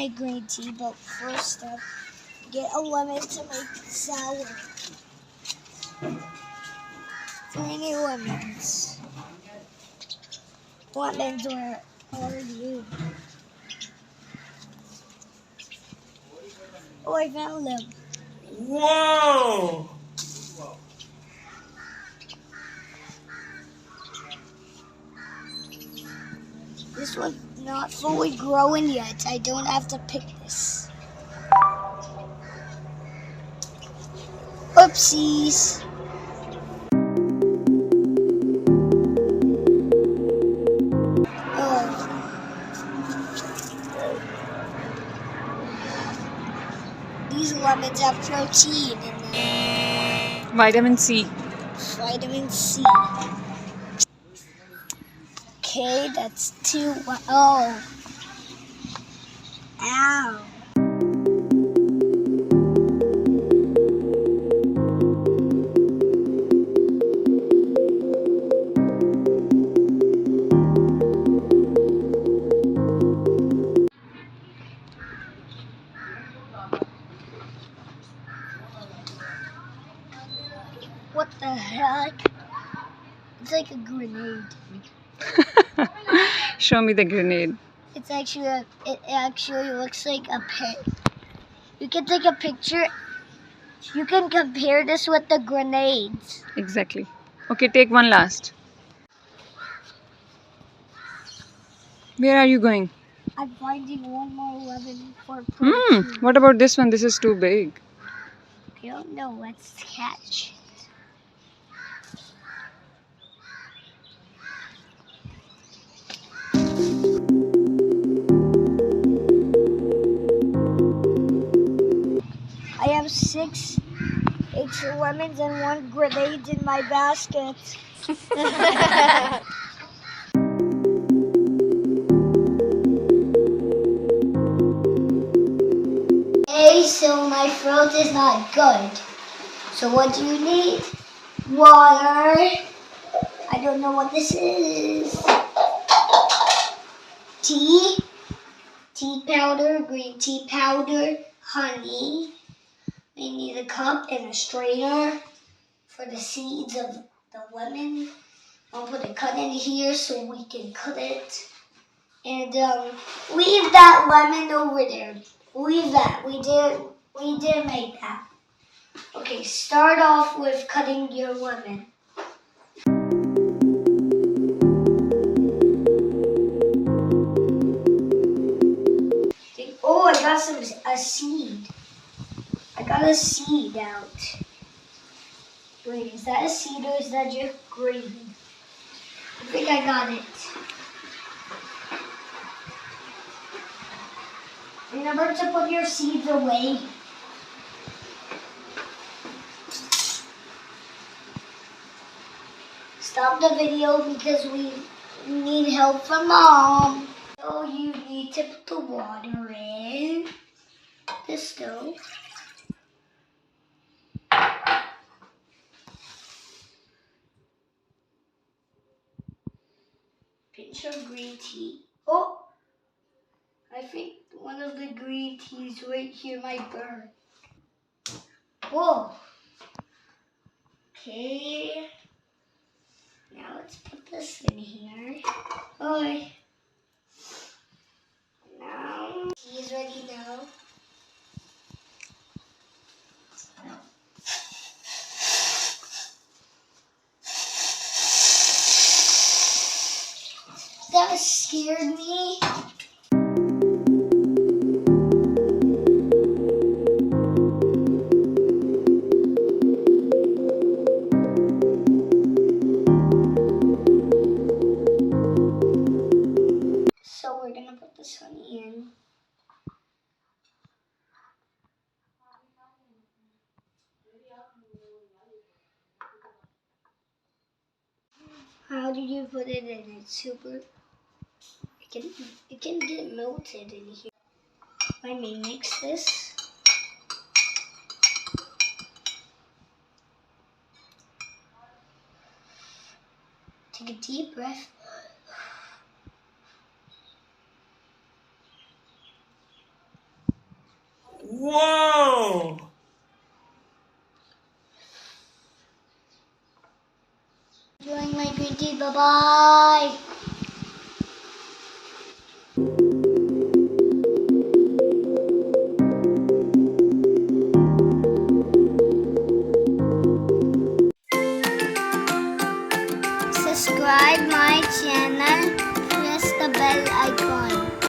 make green tea, but first step, get a lemon to make sour. 3 lemons. Lemons were already. Oh, I found them. Whoa! This one's not fully growing yet. I don't have to pick this. Oopsies. Oh. These lemons have protein in them. Vitamin C. Vitamin C. Okay, that's 2. Oh. Ow. What the heck? It's like a grenade. Show me the grenade. It actually looks like a pit. You can take a picture. You can compare this with the grenades. Exactly. Okay, take one last. Where are you going? I'm finding one more lemon for protein. What about this one? This is too big. I don't know. Let's catch it. I have 6 lemons and 1 grenade in my basket. Okay, so my throat is not good. So what do you need? Water. I don't know what this is. Tea. Tea powder, green tea powder, honey. We need a cup and a strainer for the seeds of the lemon. I'll put a cut in here so we can cut it. And leave that lemon over there. Leave that. We did make that. Okay, start off with cutting your lemon. Oh, I got a seed. I got a seed out. Wait, is that a seed or is that just green? I think I got it. Remember to put your seeds away. Stop the video because we need help from Mom. So you need to put the water in the stove. Pinch of green tea. Oh! I think one of the green teas right here might burn. Whoa! Okay. Now let's put this in here. Okay. Now, tea is ready now. That scared me. So we're gonna put this honey in. How do you put it in? It's super. It can get melted in here. Let me mix this. Take a deep breath. Whoa! Enjoying my green tea. Bye bye.